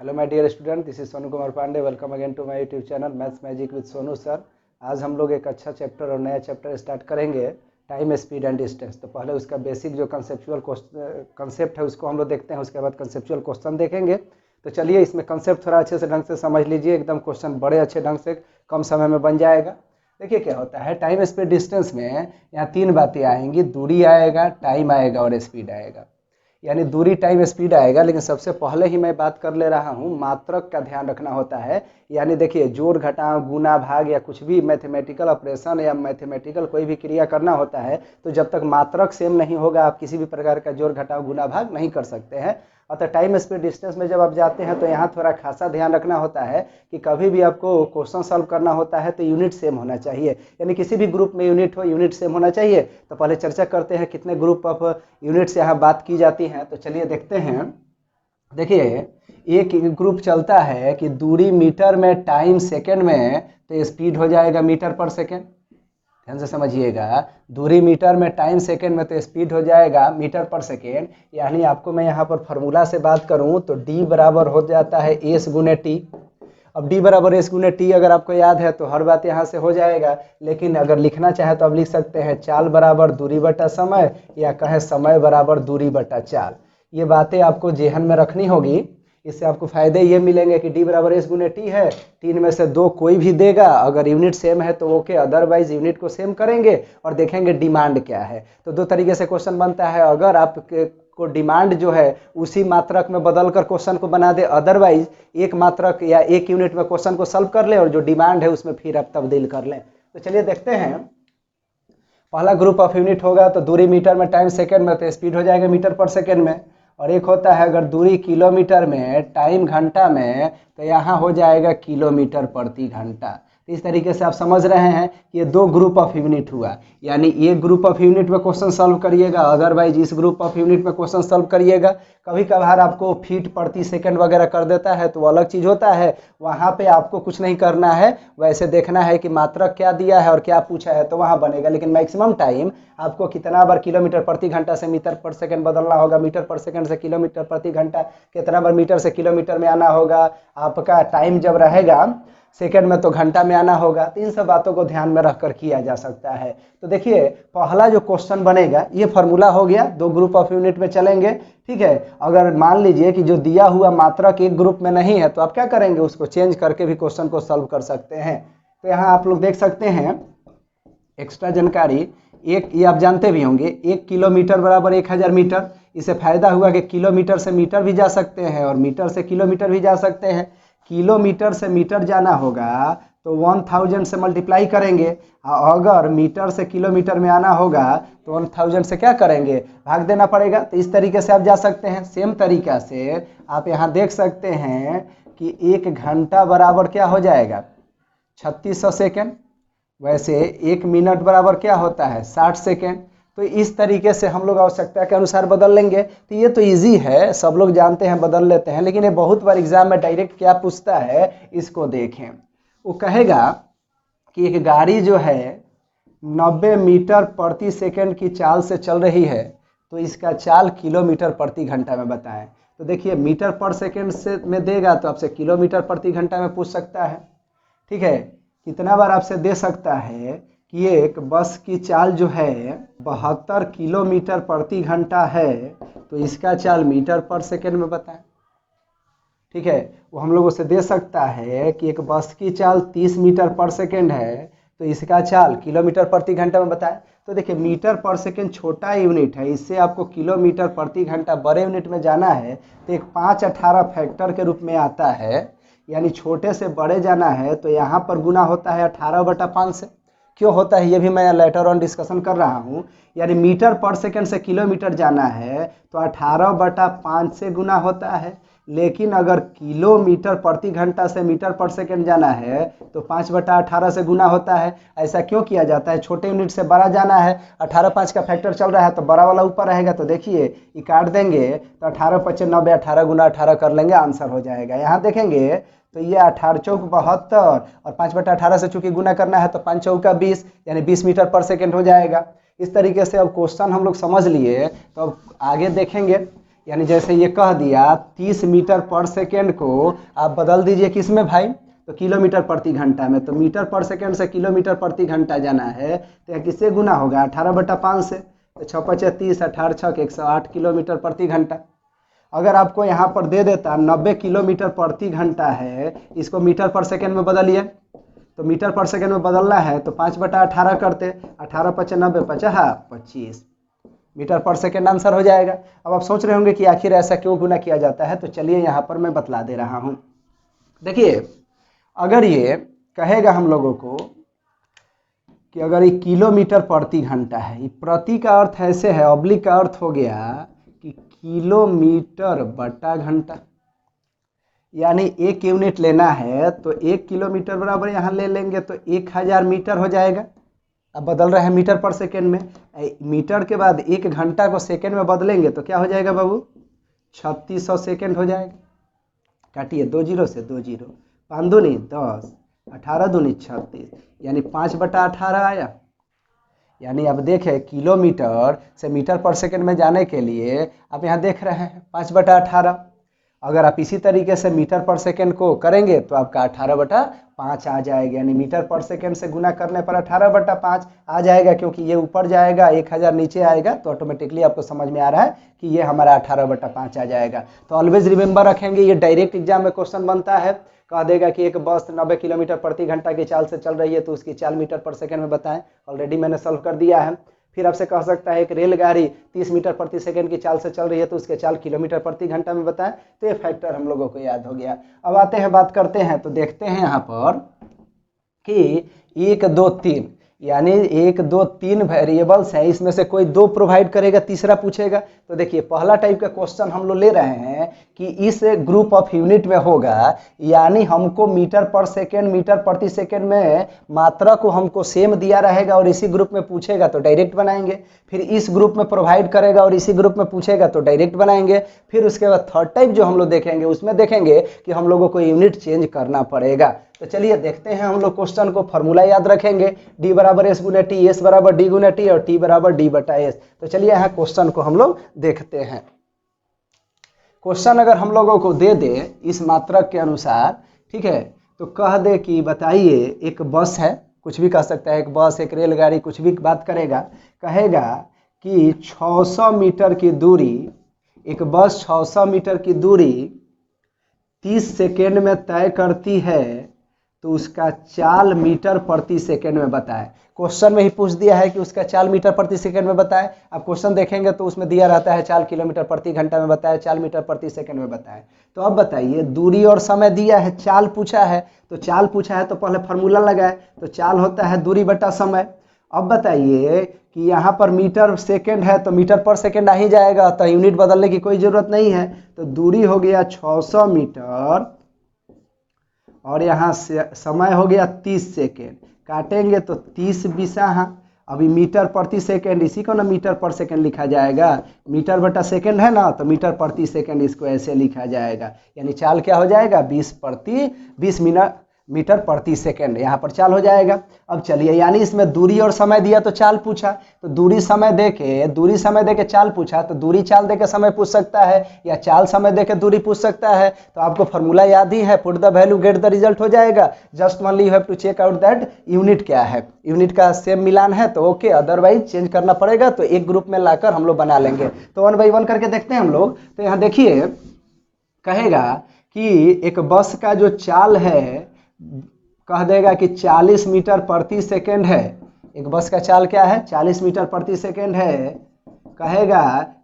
Hello my dear student, this is Sonu Kumar Pandey. Welcome again to my YouTube channel maths magic with Sonu sir. आज हम लोग एक अच्छा chapter और नया चैप्टर स्टार्ट करेंगे, टाइम, स्पीड एंड डिस्टेंस। तो पहले उसका बेसिक जो कंसेप्चुअल कंसेप्ट है उसको हम लोग देखते हैं, उसके बाद कंसेप्चुअल क्वेश्चन देखेंगे। तो चलिए इसमें कंसेप्ट थोड़ा अच्छे से ढंग से समझ लीजिए, एकदम क्वेश्चन बड़े अच्छे ढंग से कम समय में बन जाएगा। देखिए क्या होता है, टाइम स्पीड डिस्टेंस में यहाँ तीन बातें आएंगी, दूरी आएगा, टाइम आएगा और स्पीड आएगा। यानी दूरी, टाइम, स्पीड आएगा। लेकिन सबसे पहले ही मैं बात कर ले रहा हूँ, मात्रक का ध्यान रखना होता है। यानी देखिए, जोड़ घटाव गुना भाग या कुछ भी मैथमेटिकल ऑपरेशन या मैथमेटिकल कोई भी क्रिया करना होता है, तो जब तक मात्रक सेम नहीं होगा आप किसी भी प्रकार का जोड़ घटाव गुना भाग नहीं कर सकते हैं। अतः टाइम स्पीड डिस्टेंस में जब आप जाते हैं तो यहाँ थोड़ा खासा ध्यान रखना होता है कि कभी भी आपको क्वेश्चन सॉल्व करना होता है तो यूनिट सेम होना चाहिए। यानी किसी भी ग्रुप में यूनिट हो, यूनिट सेम होना चाहिए। तो पहले चर्चा करते हैं कितने ग्रुप ऑफ यूनिट्स यहाँ बात की जाती हैं। तो चलिए देखते हैं। देखिए, एक ग्रुप चलता है कि दूरी मीटर में, टाइम सेकेंड में, तो स्पीड हो जाएगा मीटर पर सेकेंड। ध्यान से समझिएगा, दूरी मीटर में, टाइम सेकेंड में, तो स्पीड हो जाएगा मीटर पर सेकेंड। यानी आपको मैं यहाँ पर फॉर्मूला से बात करूँ तो d बराबर हो जाता है एस गुने टी। अब d बराबर एस गुने टी अगर आपको याद है तो हर बात यहाँ से हो जाएगा। लेकिन अगर लिखना चाहे तो आप लिख सकते हैं चाल बराबर दूरी बटा समय, या कहें समय बराबर दूरी बटा चाल। ये बातें आपको जेहन में रखनी होगी। इससे आपको फायदे ये मिलेंगे कि d बराबर एस गुने टी है, तीन में से दो कोई भी देगा, अगर यूनिट सेम है तो ओके, अदरवाइज यूनिट को सेम करेंगे और देखेंगे डिमांड क्या है। तो दो तरीके से क्वेश्चन बनता है। अगर आप को डिमांड जो है उसी मात्रक में बदलकर क्वेश्चन को बना दे, अदरवाइज एक मात्रक या एक यूनिट में क्वेश्चन को सॉल्व कर ले और जो डिमांड है उसमें फिर आप तब्दील कर लें। तो चलिए देखते हैं। पहला ग्रुप ऑफ यूनिट होगा तो दूरी मीटर में, टाइम सेकेंड में, तो स्पीड हो जाएगा मीटर पर सेकेंड में। और एक होता है अगर दूरी किलोमीटर में, टाइम घंटा में, तो यहाँ हो जाएगा किलोमीटर प्रति घंटा। तो इस तरीके से आप समझ रहे हैं कि ये दो ग्रुप ऑफ यूनिट हुआ। यानी एक ग्रुप ऑफ यूनिट में क्वेश्चन सॉल्व करिएगा, अदरवाइज इस ग्रुप ऑफ यूनिट में क्वेश्चन सॉल्व करिएगा। कभी कभार आपको फीट प्रति सेकंड वगैरह कर देता है तो वो अलग चीज़ होता है, वहाँ पे आपको कुछ नहीं करना है, वैसे देखना है कि मात्रक क्या दिया है और क्या पूछा है तो वहाँ बनेगा। लेकिन मैक्सिमम टाइम आपको कितना बार किलोमीटर प्रति घंटा से मीटर पर सेकंड बदलना होगा, मीटर पर सेकंड से किलोमीटर प्रति घंटा, कितना बार मीटर से किलोमीटर में आना होगा, आपका टाइम जब रहेगा सेकंड में तो घंटा में आना होगा। तो इन सब बातों को ध्यान में रखकर किया जा सकता है। तो देखिए, पहला जो क्वेश्चन बनेगा, ये फॉर्मूला हो गया, दो ग्रुप ऑफ यूनिट में चलेंगे, ठीक है। अगर मान लीजिए कि जो दिया हुआ मात्रक एक ग्रुप में नहीं है तो आप क्या करेंगे, उसको चेंज करके भी क्वेश्चन को सॉल्व कर सकते हैं। तो यहाँ आप लोग देख सकते हैं एक्स्ट्रा जानकारी, एक ये आप जानते भी होंगे, 1 किलोमीटर बराबर 1000 मीटर। इससे फायदा हुआ कि किलोमीटर से मीटर भी जा सकते हैं और मीटर से किलोमीटर भी जा सकते हैं। किलोमीटर से मीटर जाना होगा तो 1000 से मल्टीप्लाई करेंगे, अगर मीटर से किलोमीटर में आना होगा तो 1000 से क्या करेंगे, भाग देना पड़ेगा। तो इस तरीके से आप जा सकते हैं। सेम तरीका से आप यहाँ देख सकते हैं कि 1 घंटा बराबर क्या हो जाएगा, 3600 सेकेंड। वैसे 1 मिनट बराबर क्या होता है, 60 सेकेंड। तो इस तरीके से हम लोग आवश्यकता के अनुसार बदल लेंगे। तो ये तो इजी है, सब लोग जानते हैं, बदल लेते हैं। लेकिन ये बहुत बार एग्जाम में डायरेक्ट क्या पूछता है, इसको देखें। वो कहेगा कि एक गाड़ी जो है 90 मीटर प्रति सेकंड की चाल से चल रही है, तो इसका चाल किलोमीटर प्रति घंटा में बताएं। तो देखिए, मीटर पर सेकंड से में देगा तो आपसे किलोमीटर प्रति घंटा में पूछ सकता है, ठीक है। कितना बार आपसे दे सकता है कि एक बस की चाल जो है 72 किलोमीटर प्रति घंटा है, तो इसका चाल मीटर पर सेकंड में बताएं, ठीक है। वो हम लोगों से दे सकता है कि एक बस की चाल 30 मीटर पर सेकंड है, तो इसका चाल किलोमीटर प्रति घंटा में बताएं। तो देखिए, मीटर पर सेकंड छोटा यूनिट है, इससे आपको किलोमीटर प्रति घंटा बड़े यूनिट में जाना है तो एक 5-18 फैक्टर के रूप में आता है। यानी छोटे से बड़े जाना है तो यहाँ पर गुना होता है 18/5 से। क्यों होता है ये भी मैं लेटर ऑन डिस्कशन कर रहा हूँ। यानी मीटर पर सेकंड से किलोमीटर जाना है तो 18/5 से गुना होता है। लेकिन अगर किलोमीटर प्रति घंटा से मीटर पर सेकंड जाना है तो 5/18 से गुना होता है। ऐसा क्यों किया जाता है, छोटे यूनिट से बड़ा जाना है, 18/5 का फैक्टर चल रहा है तो बड़ा वाला ऊपर रहेगा। तो देखिए, ये काट देंगे तो 18×5 = 90, 18 × 18 कर लेंगे, आंसर हो जाएगा। यहाँ देखेंगे तो ये 18 चौक 72 और 5/18 से चूंकि गुना करना है तो 5 चौका 20, यानी 20 मीटर पर सेकंड हो जाएगा। इस तरीके से अब क्वेश्चन हम लोग समझ लिए। तो अब आगे देखेंगे, यानी जैसे ये कह दिया 30 मीटर पर सेकेंड को आप बदल दीजिए किस में भाई, तो किलोमीटर प्रति घंटा में। तो मीटर पर सेकेंड से किलोमीटर प्रति घंटा जाना है तो यह किससे गुना होगा, 18/5 से। तो 6 × 30, 18 × 6 108 किलोमीटर प्रति घंटा। अगर आपको यहाँ पर दे देता 90 किलोमीटर प्रति घंटा है, इसको मीटर पर सेकेंड में बदलिए। तो मीटर पर सेकेंड में बदलना है तो 5/18 करते, 18 × 5 = 90, 50 25 मीटर पर सेकेंड आंसर हो जाएगा। अब आप सोच रहे होंगे कि आखिर ऐसा क्यों गुना किया जाता है, तो चलिए यहाँ पर मैं बतला दे रहा हूँ। देखिए, अगर ये कहेगा हम लोगों को कि अगर ये किलोमीटर प्रति घंटा है, ये प्रति का अर्थ ऐसे है, ऑब्लिक का अर्थ हो गया कि किलोमीटर बटा घंटा, यानी 1 यूनिट लेना है तो 1 किलोमीटर बराबर यहाँ ले लेंगे तो 1000 मीटर हो जाएगा। अब बदल रहे हैं मीटर पर सेकेंड में, मीटर के बाद 1 घंटा को सेकेंड में बदलेंगे तो क्या हो जाएगा बाबू, 3600 सेकेंड हो जाएगा। काटिए 2 0 से 2 0, 5 दूनी 10, 18 दूनी 36, यानी 5/18 आया। यानी अब देखें किलोमीटर से मीटर पर सेकेंड में जाने के लिए आप यहाँ देख रहे हैं 5/18। अगर आप इसी तरीके से मीटर पर सेकेंड को करेंगे तो आपका 18/5 आ जाएगा। यानी मीटर पर सेकेंड से गुना करने पर 18/5 आ जाएगा, क्योंकि ये ऊपर जाएगा 1000 नीचे आएगा तो ऑटोमेटिकली आपको समझ में आ रहा है कि ये हमारा 18/5 आ जाएगा। तो ऑलवेज रिमेंबर रखेंगे, ये डायरेक्ट एग्जाम में क्वेश्चन बनता है। कह देगा कि एक बस 90 किलोमीटर प्रति घंटा की चाल से चल रही है तो उसकी चाल मीटर पर सेकेंड में बताएं। ऑलरेडी मैंने सॉल्व कर दिया है। फिर आपसे कह सकता है एक रेलगाड़ी 30 मीटर प्रति सेकंड की चाल से चल रही है तो उसके चाल किलोमीटर प्रति घंटा में बताएं। तो ये फैक्टर हम लोगों को याद हो गया। अब आते हैं, बात करते हैं, तो देखते हैं यहाँ पर कि 1 2 3 यानी 1 2 3 वेरिएबल्स है, इसमें से कोई 2 प्रोवाइड करेगा, तीसरा पूछेगा। तो देखिए पहला टाइप का क्वेश्चन हम लोग ले रहे हैं कि इस ग्रुप ऑफ यूनिट में होगा, यानी हमको मीटर पर सेकेंड मीटर प्रति सेकेंड में मात्रा को हमको सेम दिया रहेगा और इसी ग्रुप में पूछेगा तो डायरेक्ट बनाएंगे। फिर इस ग्रुप में प्रोवाइड करेगा और इसी ग्रुप में पूछेगा तो डायरेक्ट बनाएंगे। फिर उसके बाद थर्ड टाइप जो हम लोग देखेंगे उसमें देखेंगे कि हम लोगों को यूनिट चेंज करना पड़ेगा। तो चलिए देखते हैं हम लोग क्वेश्चन को। फॉर्मूला याद रखेंगे, D = S × T, S = D × T और T = D/S। तो चलिए यहाँ क्वेश्चन को हम लोग देखते हैं। क्वेश्चन अगर हम लोगों को दे दे इस मात्रक के अनुसार, ठीक है, तो कह दे कि बताइए एक बस है, कुछ भी कह सकता है, एक बस, एक रेलगाड़ी, कुछ भी बात करेगा। कहेगा कि 600 मीटर की दूरी, एक बस 600 मीटर की दूरी 30 सेकेंड में तय करती है तो उसका चाल मीटर प्रति सेकेंड में बताएं। क्वेश्चन में ही पूछ दिया है कि उसका चाल मीटर प्रति सेकेंड में बताएं। अब क्वेश्चन देखेंगे तो उसमें दिया रहता है चाल किलोमीटर प्रति घंटा में बताएं, चाल मीटर प्रति सेकेंड में बताएं। तो अब बताइए, दूरी और समय दिया है, चाल पूछा है, तो चाल पूछा है तो पहले फार्मूला लगाए, तो चाल होता है दूरी बटा समय। अब बताइए कि यहाँ पर मीटर सेकेंड है तो मीटर पर सेकेंड आ ही जाएगा, तो यूनिट बदलने की कोई ज़रूरत नहीं है। तो दूरी हो गया 600 मीटर और यहाँ से समय हो गया 30 सेकेंड। काटेंगे तो 30 20, अभी मीटर प्रति सेकेंड, इसी को ना मीटर पर सेकेंड लिखा जाएगा। मीटर बटा सेकेंड है ना, तो मीटर प्रति सेकेंड इसको ऐसे लिखा जाएगा। यानी चाल क्या हो जाएगा, 20 मीटर प्रति सेकेंड, यहाँ पर चाल हो जाएगा। अब चलिए, यानी इसमें दूरी और समय दिया तो चाल पूछा, तो दूरी समय देके चाल पूछा, तो दूरी चाल देके समय पूछ सकता है या चाल समय देके दूरी पूछ सकता है। तो आपको फॉर्मूला याद ही है, put the value get the result हो जाएगा। Just only you have to check out that unit क्या है, यूनिट का सेम मिलान है तो ओके, अदरवाइज चेंज करना पड़ेगा। तो एक ग्रुप में लाकर हम लोग बना लेंगे। तो 1 बाई 1 करके देखते हैं हम लोग। तो यहाँ देखिए, कहेगा कि एक बस का जो चाल है, कह देगा कि 40 मीटर प्रति सेकेंड है। एक बस का चाल क्या है, 40 मीटर प्रति सेकेंड है। कहेगा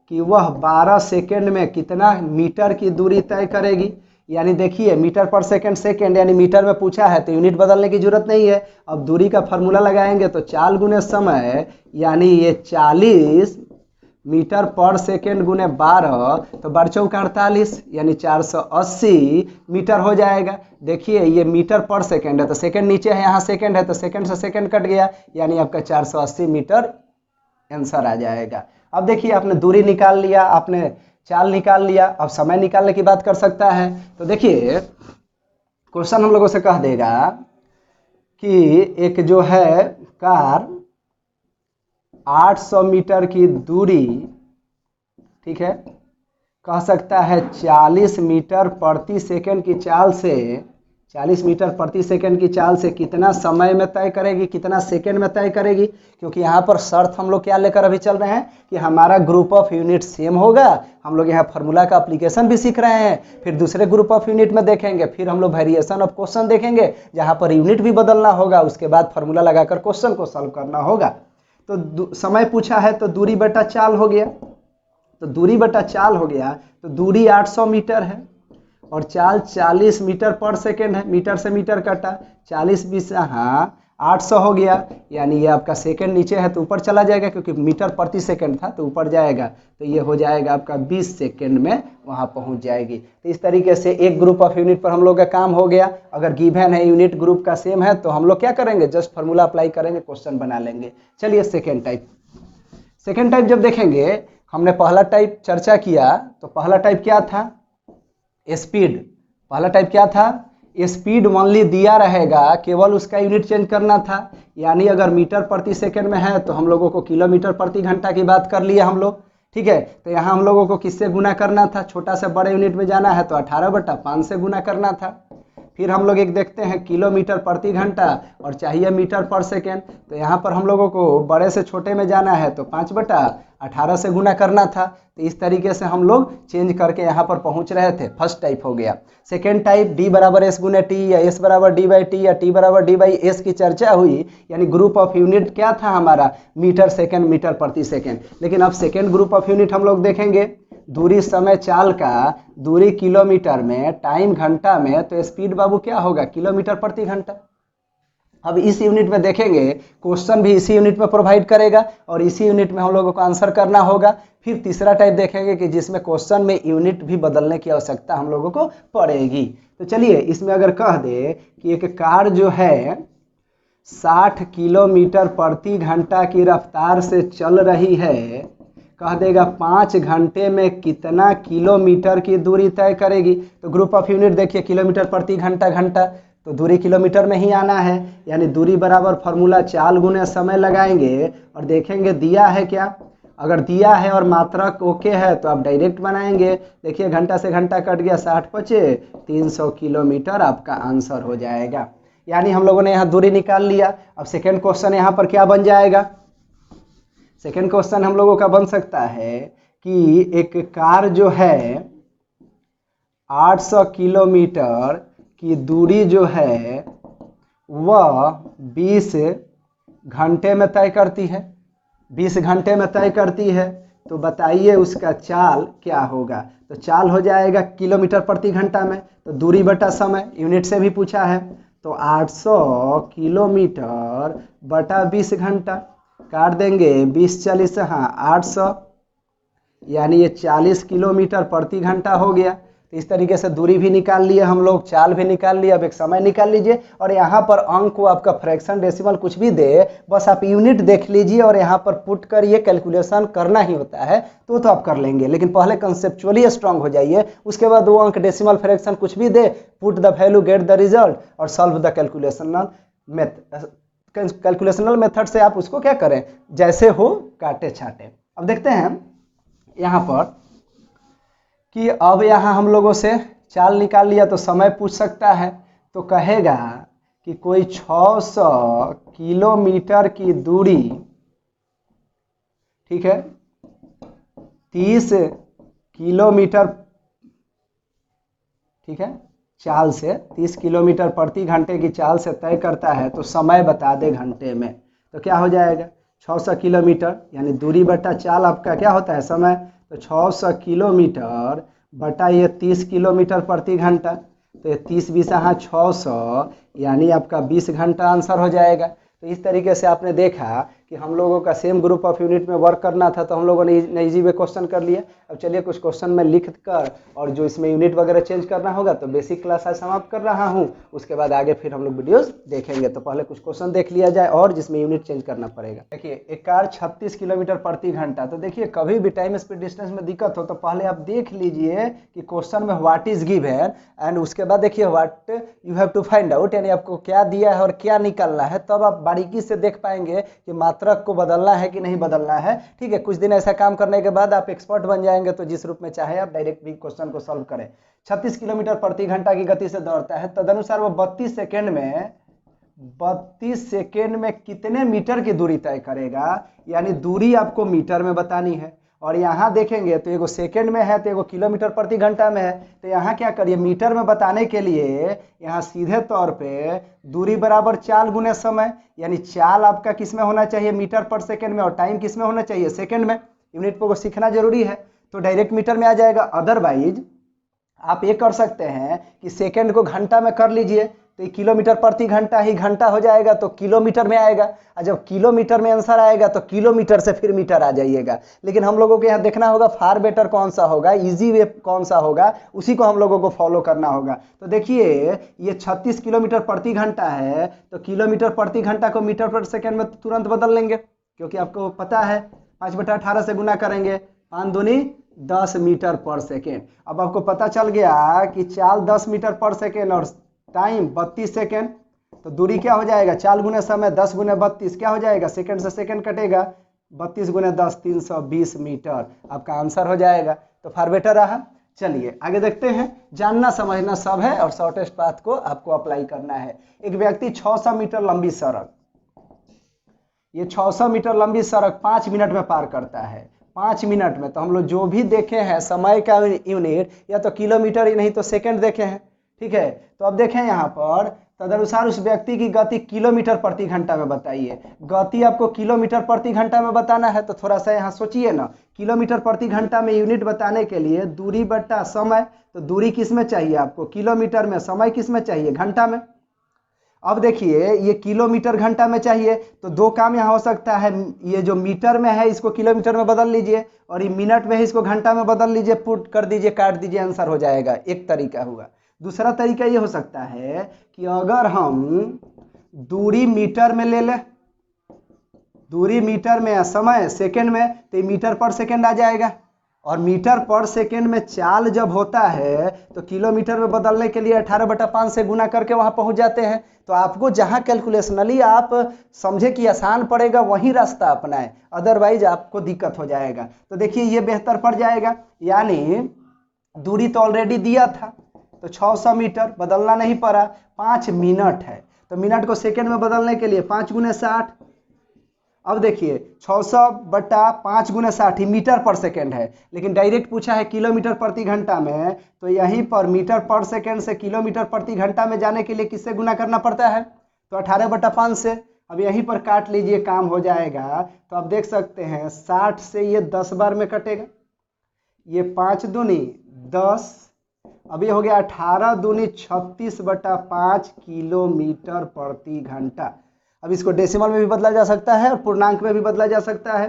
कि वह 12 सेकेंड में कितना मीटर की दूरी तय करेगी। यानी देखिए मीटर पर सेकेंड, सेकेंड यानी मीटर में पूछा है तो यूनिट बदलने की जरूरत नहीं है। अब दूरी का फॉर्मूला लगाएंगे तो चाल गुने समय, यानी ये 40 मीटर पर सेकेंड गुने 12, तो 12 चौका 48, यानी 480 मीटर हो जाएगा। देखिए ये मीटर पर सेकेंड है तो सेकेंड नीचे है, यहाँ सेकेंड है तो सेकेंड से सेकेंड कट गया, यानी आपका 480 मीटर आंसर आ जाएगा। अब देखिए आपने दूरी निकाल लिया, आपने चाल निकाल लिया, अब समय निकालने की बात कर सकता है। तो देखिए क्वेश्चन हम लोगों से कह देगा कि एक जो है कार 800 मीटर की दूरी, ठीक है, कह सकता है 40 मीटर प्रति सेकंड की चाल से 40 मीटर प्रति सेकंड की चाल से कितना समय में तय करेगी, कितना सेकंड में तय करेगी। क्योंकि यहाँ पर शर्त हम लोग क्या लेकर अभी चल रहे हैं कि हमारा ग्रुप ऑफ यूनिट सेम होगा। हम लोग यहाँ फार्मूला का एप्लीकेशन भी सीख रहे हैं, फिर दूसरे ग्रुप ऑफ यूनिट में देखेंगे, फिर हम लोग वेरिएशन ऑफ क्वेश्चन देखेंगे जहाँ पर यूनिट भी बदलना होगा, उसके बाद फार्मूला लगाकर क्वेश्चन को सॉल्व करना होगा। तो समय पूछा है तो दूरी बटा चाल हो गया, तो दूरी बटा चाल हो गया, तो दूरी 800 मीटर है और चाल 40 मीटर पर सेकेंड है, मीटर से मीटर कटा, 40 20 हाँ 800 हो गया। यानी ये आपका सेकेंड नीचे है तो ऊपर चला जाएगा, क्योंकि मीटर प्रति सेकेंड था तो ऊपर जाएगा, तो ये हो जाएगा आपका 20 सेकेंड में वहाँ पहुँच जाएगी। तो इस तरीके से एक ग्रुप ऑफ यूनिट पर हम लोग का काम हो गया। अगर गिवन है यूनिट ग्रुप का सेम है तो हम लोग क्या करेंगे, जस्ट फार्मूला अप्लाई करेंगे, क्वेश्चन बना लेंगे। चलिए सेकेंड टाइप। सेकेंड टाइप जब देखेंगे, हमने पहला टाइप चर्चा किया तो पहला टाइप क्या था, स्पीड। पहला टाइप क्या था, स्पीड ओनली दिया रहेगा, केवल उसका यूनिट चेंज करना था। यानी अगर मीटर प्रति सेकंड में है तो हम लोगों को किलोमीटर प्रति घंटा की बात कर लिए हम लोग, ठीक है। तो यहाँ हम लोगों को किससे गुना करना था, छोटा से बड़े यूनिट में जाना है तो 18/5 से गुना करना था। फिर हम लोग एक देखते हैं किलोमीटर प्रति घंटा और चाहिए मीटर पर सेकेंड, तो यहाँ पर हम लोगों को बड़े से छोटे में जाना है तो 5/18 से गुना करना था। तो इस तरीके से हम लोग चेंज करके यहाँ पर पहुँच रहे थे। फर्स्ट टाइप हो गया। Second type D = S × T या S = D/T या T = D/S की चर्चा हुई, यानी ग्रुप ऑफ यूनिट क्या था हमारा, मीटर सेकेंड, मीटर प्रति सेकेंड। लेकिन अब सेकेंड ग्रुप ऑफ यूनिट हम लोग देखेंगे, दूरी समय चाल का, दूरी किलोमीटर में, टाइम घंटा में, तो स्पीड बाबू क्या होगा, किलोमीटर प्रति घंटा। अब इस यूनिट में देखेंगे, क्वेश्चन भी इसी यूनिट में प्रोवाइड करेगा और इसी यूनिट में हम लोगों को आंसर करना होगा। फिर तीसरा टाइप देखेंगे कि जिसमें क्वेश्चन में यूनिट भी बदलने की आवश्यकता हम लोगों को पड़ेगी। तो चलिए इसमें अगर कह दे कि एक कार जो है 60 किलोमीटर प्रति घंटा की रफ्तार से चल रही है, कह देगा 5 घंटे में कितना किलोमीटर की दूरी तय करेगी। तो ग्रुप ऑफ यूनिट देखिए, किलोमीटर प्रति घंटा, घंटा, तो दूरी किलोमीटर में ही आना है। यानी दूरी बराबर फार्मूला चाल गुने समय लगाएंगे और देखेंगे दिया है क्या। अगर दिया है और मात्रक ओके है तो आप डायरेक्ट बनाएंगे। देखिए घंटा से घंटा कट गया, 60 × 5 300 किलोमीटर आपका आंसर हो जाएगा। यानी हम लोगों ने यहाँ दूरी निकाल लिया। अब सेकेंड क्वेश्चन यहाँ पर क्या बन जाएगा, सेकेंड क्वेश्चन हम लोगों का बन सकता है कि एक कार जो है 800 किलोमीटर की दूरी जो है वह 20 घंटे में तय करती है, 20 घंटे में तय करती है। तो बताइए उसका चाल क्या होगा। तो चाल हो जाएगा किलोमीटर प्रति घंटा में, तो दूरी बटा समय, यूनिट से भी पूछा है, तो 800 किलोमीटर बटा 20 घंटा, काट देंगे 20 40 हाँ 800, यानी ये 40 किलोमीटर प्रति घंटा हो गया। तो इस तरीके से दूरी भी निकाल लिए हम लोग, चाल भी निकाल लिया। अब एक समय निकाल लीजिए और यहाँ पर अंक को आपका फ्रैक्शन, डेसिमल कुछ भी दे, बस आप यूनिट देख लीजिए और यहाँ पर पुट करिए, कैलकुलेशन करना ही होता है तो आप कर लेंगे। लेकिन पहले कंसेप्चुअली स्ट्रांग हो जाइए, उसके बाद वो अंक, डेसिमल, फ्रैक्शन कुछ भी दे, put the value, get the result और solve the calculational method. Calculational method से आप उसको क्या करें, जैसे हो काटे छाटे। अब देखते हैं यहाँ पर कि अब यहाँ हम लोगों से चाल निकाल लिया तो समय पूछ सकता है। तो कहेगा कि कोई 600 किलोमीटर की दूरी, ठीक है, 30 किलोमीटर, ठीक है, चाल से 30 किलोमीटर प्रति घंटे की चाल से तय करता है, तो समय बता दे घंटे में। तो क्या हो जाएगा, 600 किलोमीटर यानी दूरी बटा चाल आपका क्या होता है, समय। तो 600 किलोमीटर बटा ये 30 किलोमीटर प्रति घंटा, तो ये 30 20 हाँ 600, यानी आपका 20 घंटा आंसर हो जाएगा। तो इस तरीके से आपने देखा कि हम लोगों का सेम ग्रुप ऑफ यूनिट में वर्क करना था, तो हम लोगों ने इजी वे क्वेश्चन कर लिया। अब चलिए कुछ क्वेश्चन में लिख कर और जो इसमें यूनिट वगैरह चेंज करना होगा, तो बेसिक क्लास आज समाप्त कर रहा हूँ, उसके बाद आगे फिर हम लोग वीडियोस देखेंगे। तो पहले कुछ क्वेश्चन देख लिया जाए और जिसमें यूनिट चेंज करना पड़ेगा। देखिए एक कार 36 किलोमीटर प्रति घंटा, तो देखिए कभी भी टाइम स्पीड डिस्टेंस में दिक्कत हो तो पहले आप देख लीजिए कि क्वेश्चन में व्हाट इज गिवन, एंड उसके बाद देखिए what you have to find out, यानी आपको क्या दिया है और क्या निकालना है। तब आप बारीकी से देख पाएंगे कि मात्र मात्रक को बदलना है कि नहीं बदलना है। ठीक है, कुछ दिन ऐसा काम करने के बाद आप एक्सपर्ट बन जाएंगे, तो जिस रूप में चाहे आप डायरेक्ट भी क्वेश्चन को सॉल्व करें। 36 किलोमीटर प्रति घंटा की गति से दौड़ता है, तदनुसार वो 32 सेकेंड में कितने मीटर की दूरी तय करेगा, यानी दूरी आपको मीटर में बतानी है। और यहाँ देखेंगे तो एगो सेकेंड में है तो एगो किलोमीटर प्रति घंटा में है, तो यहाँ क्या करिए, मीटर में बताने के लिए यहाँ सीधे तौर पे दूरी बराबर चाल गुने समय, यानी चाल आपका किस में होना चाहिए, मीटर पर सेकेंड में, और टाइम किस में होना चाहिए, सेकेंड में। यूनिट को सीखना जरूरी है, तो डायरेक्ट मीटर में आ जाएगा। अदरवाइज आप ये कर सकते हैं कि सेकेंड को घंटा में कर लीजिए, तो ये किलोमीटर प्रति घंटा ही घंटा हो जाएगा, तो किलोमीटर में आएगा। और जब किलोमीटर में आंसर आएगा तो किलोमीटर से फिर मीटर आ जाइएगा। लेकिन हम लोगों को यहाँ देखना होगा फार बेटर कौन सा होगा, इजी वे कौन सा होगा, उसी को हम लोगों को फॉलो करना होगा। तो देखिए ये 36 किलोमीटर प्रति घंटा है, तो किलोमीटर प्रति घंटा को मीटर पर सेकेंड में तुरंत बदल लेंगे, क्योंकि आपको पता है 5/18 से गुना करेंगे, 5 दूनी 10 मीटर पर सेकेंड। अब आपको पता चल गया कि चाल 10 मीटर पर सेकेंड और टाइम 32 सेकेंड, तो दूरी क्या हो जाएगा, चाल गुने समय 10 गुने 32 क्या हो जाएगा, सेकेंड से सेकेंड कटेगा, 32 गुने 10 320 मीटर आपका आंसर हो जाएगा। तो फार बेटर रहा। चलिए आगे देखते हैं। जानना समझना सब है और शॉर्टेस्ट पाथ को आपको अप्लाई करना है। एक व्यक्ति 600 मीटर लंबी सड़क, ये 600 मीटर लंबी सड़क 5 मिनट में पार करता है, 5 मिनट में। तो हम लोग जो भी देखे हैं समय का यूनिट या तो किलोमीटर ही नहीं तो सेकंड देखे हैं। ठीक है, तो अब देखें यहाँ पर, तदनुसार उस व्यक्ति की गति किलोमीटर प्रति घंटा में बताइए। गति आपको किलोमीटर प्रति घंटा में बताना है, तो थोड़ा सा यहाँ सोचिए ना, किलोमीटर प्रति घंटा में यूनिट बताने के लिए दूरी बटा समय, तो दूरी किस में चाहिए आपको, किलोमीटर में, समय किस में चाहिए, घंटा में। अब देखिए ये किलोमीटर घंटा में चाहिए, तो दो काम यहाँ हो सकता है, ये जो मीटर में है इसको किलोमीटर में बदल लीजिए, और ये मिनट में है इसको घंटा में बदल लीजिए, पुट कर दीजिए, काट दीजिए, आंसर हो जाएगा। एक तरीका हुआ। दूसरा तरीका ये हो सकता है कि अगर हम दूरी मीटर में ले लें, दूरी मीटर में या समय सेकंड में, तो ये मीटर पर सेकंड आ जाएगा। और मीटर पर सेकंड में चाल जब होता है तो किलोमीटर में बदलने के लिए 18/5 से गुना करके वहां पहुंच जाते हैं। तो आपको जहां कैलकुलेशनली आप समझे कि आसान पड़ेगा वही रास्ता अपनाएं, अदरवाइज आपको दिक्कत हो जाएगा। तो देखिए ये बेहतर पड़ जाएगा, यानी दूरी तो ऑलरेडी दिया था, तो 600 मीटर बदलना नहीं पड़ा, 5 मिनट है, तो मिनट को सेकंड में बदलने के लिए 5 गुने 60। अब देखिए 600/5 गुने 60 मीटर पर सेकेंड है, लेकिन डायरेक्ट पूछा है किलोमीटर प्रति घंटा में, तो यहीं पर मीटर पर सेकेंड से किलोमीटर प्रति घंटा में जाने के लिए किससे गुना करना पड़ता है, तो 18/5 से। अब यहीं पर काट लीजिए, काम हो जाएगा। तो आप देख सकते हैं 60 से ये 10 बार में कटेगा, ये 5 दूनी 10, अब ये हो गया 18 दूनी 36/5 किलोमीटर प्रति घंटा। अब इसको डेसिमल में भी बदला जा सकता है और पूर्णांक में भी बदला जा सकता है।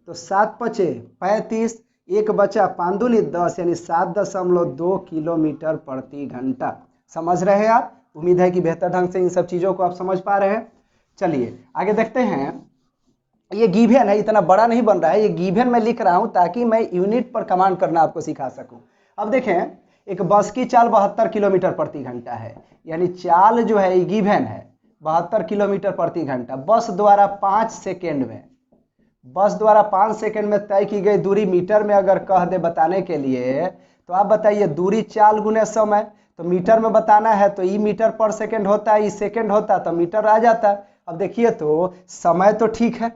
तो 7 पचे 35, एक बचा 5 दूनी 10, यानी 7.2 किलोमीटर प्रति घंटा। समझ रहे हैं आप? उम्मीद है कि बेहतर ढंग से इन सब चीज़ों को आप समझ पा रहे हैं। चलिए आगे देखते हैं। ये गिवन है, इतना बड़ा नहीं बन रहा है, ये गिवन मैं लिख रहा हूँ ताकि मैं यूनिट पर कमांड करना आपको सिखा सकूँ। अब देखें, एक बस की चाल 72 किलोमीटर प्रति घंटा है, यानी चाल जो है ये गिवन है 72 किलोमीटर प्रति घंटा। बस द्वारा 5 सेकेंड में, बस द्वारा 5 सेकेंड में तय की गई दूरी मीटर में अगर कह दे बताने के लिए, तो आप बताइए दूरी चाल गुने समय, तो मीटर में बताना है तो ई मीटर पर सेकेंड होता है, ई सेकेंड होता तो मीटर आ जाता। अब देखिए तो समय तो ठीक है,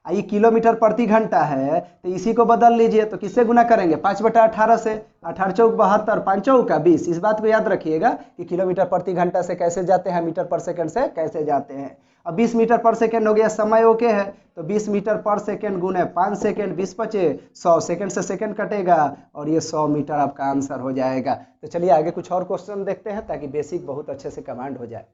ये किलोमीटर प्रति घंटा है, तो इसी को बदल लीजिए। तो किससे गुना करेंगे, 5/18 से, 18 चौक 72, 5 चौक 20। इस बात को याद रखिएगा कि किलोमीटर प्रति घंटा से कैसे जाते हैं, मीटर पर सेकंड से कैसे जाते हैं। अब 20 मीटर पर सेकंड हो गया, समय ओके है, तो 20 मीटर पर सेकंड गुने 5 सेकंड, 20 पचे 100, सेकंड से सेकंड कटेगा और ये 100 मीटर आपका आंसर हो जाएगा। तो चलिए आगे कुछ और क्वेश्चन देखते हैं ताकि बेसिक बहुत अच्छे से कमांड हो जाए।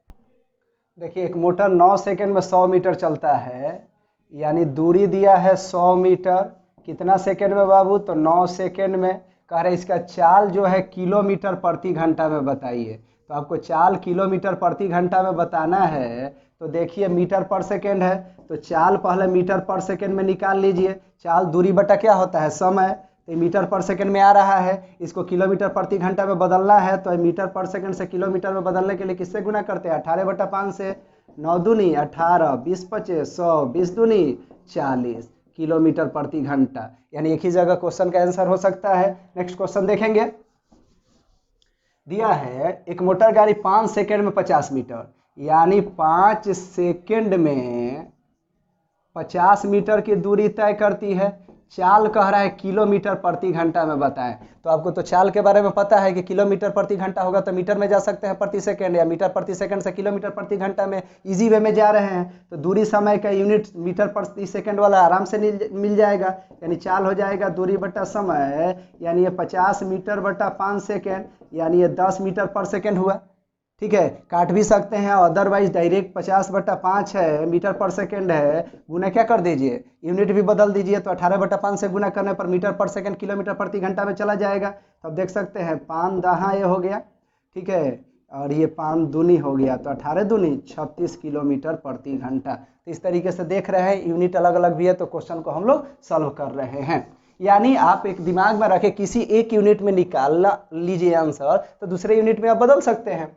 देखिए एक मोटर 9 सेकंड में 100 मीटर चलता है, यानी दूरी दिया है 100 मीटर, कितना सेकंड में बाबू, तो 9 सेकंड में। कह रहे इसका चाल जो है किलोमीटर प्रति घंटा में बताइए। तो आपको चाल किलोमीटर प्रति घंटा में बताना है, तो देखिए मीटर पर सेकंड है, तो चाल पहले मीटर पर सेकंड में निकाल लीजिए। चाल दूरी बटा क्या होता है, समय, तो मीटर पर सेकंड में आ रहा है, इसको किलोमीटर प्रति घंटा में बदलना है, तो मीटर पर सेकंड से किलोमीटर में बदलने के लिए किससे गुना करते हैं, 18/5 से। 9 दूनी 18, 20 पचे 100, 20 दूनी 40 किलोमीटर प्रति घंटा। यानी एक ही जगह क्वेश्चन का आंसर हो सकता है। नेक्स्ट क्वेश्चन देखेंगे। दिया है एक मोटर गाड़ी 5 सेकंड में 50 मीटर, यानी 5 सेकंड में 50 मीटर की दूरी तय करती है। चाल कह रहा है किलोमीटर प्रति घंटा में बताएं। तो आपको तो चाल के बारे में पता है कि किलोमीटर प्रति घंटा होगा तो मीटर में जा सकते हैं प्रति सेकंड, या मीटर प्रति सेकंड से किलोमीटर प्रति घंटा में इजी वे में जा रहे हैं तो दूरी समय का यूनिट मीटर प्रति सेकंड वाला आराम से मिल जाएगा। यानी चाल हो जाएगा दूरी बटा समय, यानी ये 50 मीटर बटा 5 सेकेंड, यानी ये 10 मीटर पर सेकेंड हुआ। ठीक है, काट भी सकते हैं, अदरवाइज डायरेक्ट 50 बटा 5 है मीटर पर सेकंड है, गुना क्या कर दीजिए, यूनिट भी बदल दीजिए तो 18 बटा 5 से गुना करने पर मीटर पर सेकंड किलोमीटर प्रति घंटा में चला जाएगा। तो अब देख सकते हैं 5 दहा ये हो गया, ठीक है, और ये 5 दूनी हो गया तो 18 दूनी 36 किलोमीटर प्रति घंटा। तो इस तरीके से देख रहे हैं यूनिट अलग अलग भी है तो क्वेश्चन को हम लोग सॉल्व कर रहे हैं। यानी आप एक दिमाग में रखें किसी एक यूनिट में निकालना लीजिए आंसर तो दूसरे यूनिट में आप बदल सकते हैं।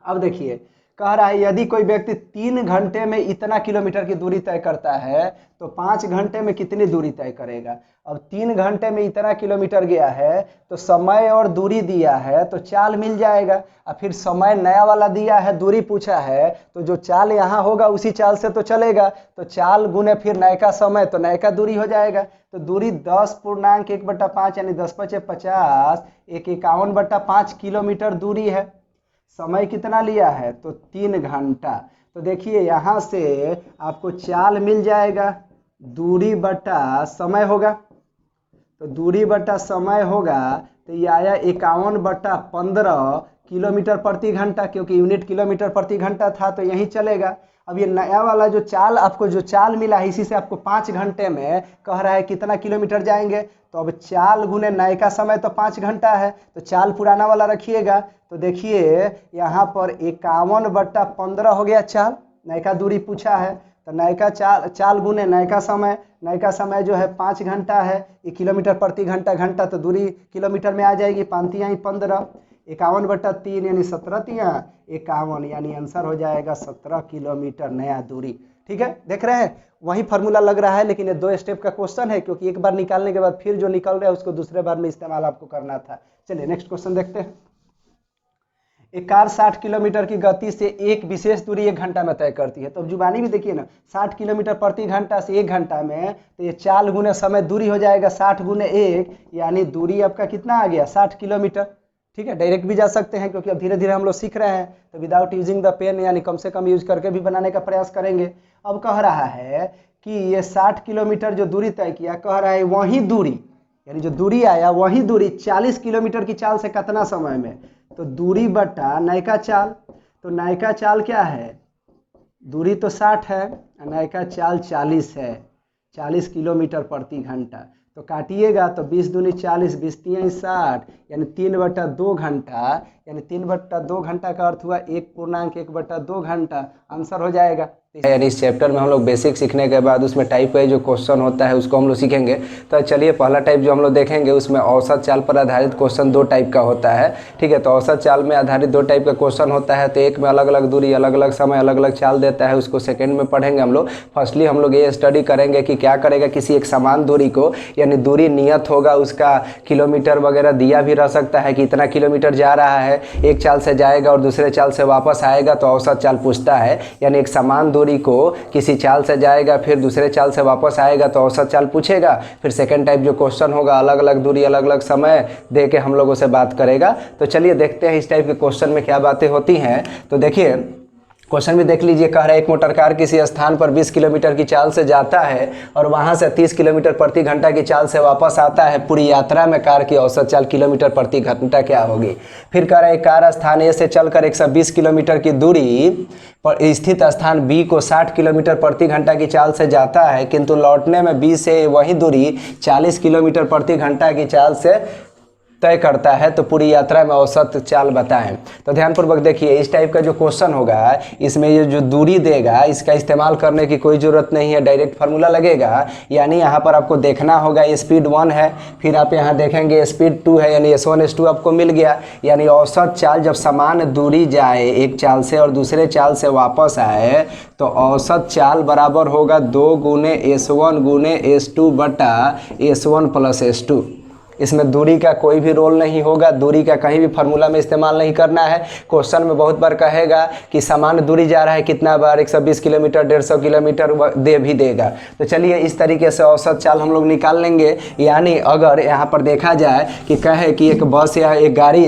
अब देखिए कह रहा है यदि कोई व्यक्ति 3 घंटे में इतना किलोमीटर की दूरी तय करता है तो 5 घंटे में कितनी दूरी तय करेगा। अब 3 घंटे में इतना किलोमीटर गया है तो समय और दूरी दिया है तो चाल मिल जाएगा, और फिर समय नया वाला दिया है, दूरी पूछा है तो जो चाल यहाँ होगा उसी चाल से तो चलेगा, तो चाल गुने फिर नयका समय तो नयका दूरी हो जाएगा। तो दूरी 10.1/5 यानी 10 पचे 50, 51/5 किलोमीटर दूरी है। समय कितना लिया है तो 3 घंटा। तो देखिए यहाँ से आपको चाल मिल जाएगा, दूरी बटा समय होगा, तो दूरी बटा समय होगा तो ये आया 51/15 किलोमीटर प्रति घंटा, क्योंकि यूनिट किलोमीटर प्रति घंटा था तो यही चलेगा। अब ये नया वाला जो चाल आपको जो चाल मिला है इसी से आपको 5 घंटे में कह रहा है कितना किलोमीटर जाएंगे। तो अब चाल गुने नए का समय तो 5 घंटा है तो चाल पुराना वाला रखिएगा। तो देखिए यहाँ पर 51/15 हो गया चाल, नए का दूरी पूछा है तो नए का चाल गुने नए का समय जो है 5 घंटा है, ये किलोमीटर प्रति घंटा, घंटा तो दूरी किलोमीटर में आ जाएगी, 5 तिहाई 15, 51/3 यानी 17 तिहाई 51, यानी आंसर हो जाएगा 17 किलोमीटर नया दूरी। ठीक है, देख रहे हैं वही फार्मूला लग रहा है, लेकिन ये 2 स्टेप का क्वेश्चन है क्योंकि एक बार निकालने के बाद फिर जो निकल रहा है उसको दूसरे बार में इस्तेमाल आपको करना था। चलिए नेक्स्ट क्वेश्चन देखते हैं। एक कार 60 किलोमीटर की गति से एक विशेष दूरी 1 घंटा में तय करती है। तो अब जुबानी भी देखिए ना, 60 किलोमीटर प्रति घंटा से 1 घंटा में, तो ये चाल गुने समय दूरी हो जाएगा 60 गुने 1, यानी दूरी आपका कितना आ गया 60 किलोमीटर। ठीक है, डायरेक्ट भी जा सकते हैं क्योंकि अब धीरे धीरे हम लोग सीख रहे हैं तो विदाउट यूजिंग द पेन यानी कम से कम यूज करके भी बनाने का प्रयास करेंगे। अब कह रहा है कि ये 60 किलोमीटर जो दूरी तय किया, कह रहा है वही दूरी यानी जो दूरी आया वही दूरी 40 किलोमीटर की चाल से कितना समय में, तो दूरी बटा नयका चाल। तो नयका चाल क्या है, दूरी तो 60 है, नयका चाल 40 है, 40 किलोमीटर प्रति घंटा। तो काटिएगा तो 20 दूनी 40, 20 तिहाई 60, यानी 3/2 घंटा, यानी 3/2 घंटा का अर्थ हुआ 1.1/2 घंटा, आंसर हो जाएगा। यानी इस चैप्टर में हम लोग बेसिक सीखने के बाद उसमें टाइप का जो क्वेश्चन होता है उसको हम लोग सीखेंगे। तो चलिए पहला टाइप जो हम लोग देखेंगे उसमें औसत चाल पर आधारित क्वेश्चन 2 टाइप का होता है। ठीक है, तो औसत चाल में आधारित 2 टाइप का क्वेश्चन होता है। तो एक में अलग अलग दूरी अलग अलग समय अलग अलग चाल देता है, उसको सेकेंड में पढ़ेंगे हम लोग। फर्स्टली हम लोग ये स्टडी करेंगे कि क्या करेगा, किसी एक समान दूरी को, यानी दूरी नियत होगा उसका किलोमीटर वगैरह दिया भी रह सकता है कि इतना किलोमीटर जा रहा है, एक चाल से जाएगा और दूसरे चाल से वापस आएगा तो औसत चाल पूछता है। यानी एक समान दूरी को किसी चाल से जाएगा फिर दूसरे चाल से वापस आएगा तो औसत चाल पूछेगा। फिर सेकंड टाइप जो क्वेश्चन होगा अलग अलग दूरी अलग अलग समय दे के हम लोगों से बात करेगा। तो चलिए देखते हैं इस टाइप के क्वेश्चन में क्या बातें होती हैं। तो देखिए क्वेश्चन भी देख लीजिए, कह रहा है एक मोटर कार किसी स्थान पर 20 किलोमीटर की चाल से जाता है और वहां से 30 किलोमीटर प्रति घंटा की चाल से वापस आता है। पूरी यात्रा में कार की औसत चाल किलोमीटर प्रति घंटा क्या होगी। फिर कह रहा है कार स्थान ए से चलकर 120 किलोमीटर की दूरी पर स्थित स्थान बी को 60 किलोमीटर प्रति घंटा की चाल से जाता है, किंतु लौटने में बी से वही दूरी 40 किलोमीटर प्रति घंटा की चाल से तय करता है, तो पूरी यात्रा में औसत चाल बताएं। तो ध्यानपूर्वक देखिए, इस टाइप का जो क्वेश्चन होगा इसमें ये जो दूरी देगा इसका इस्तेमाल करने की कोई ज़रूरत नहीं है, डायरेक्ट फार्मूला लगेगा। यानी यहाँ पर आपको देखना होगा स्पीड 1 है, फिर आप यहाँ देखेंगे स्पीड 2 है, यानी S1 S2 आपको मिल गया। यानी औसत चाल जब समान दूरी जाए एक चाल से और दूसरे चाल से वापस आए तो औसत चाल बराबर होगा 2 गुने S1 गुने S2 बटा S1 प्लस S2। इसमें दूरी का कोई भी रोल नहीं होगा, दूरी का कहीं भी फार्मूला में इस्तेमाल नहीं करना है। क्वेश्चन में बहुत बार कहेगा कि समान दूरी जा रहा है, कितना बार 120 किलोमीटर 150 किलोमीटर दे भी देगा। तो चलिए इस तरीके से औसत चाल हम लोग निकाल लेंगे। यानी अगर यहाँ पर देखा जाए कि कहे कि एक बस या एक गाड़ी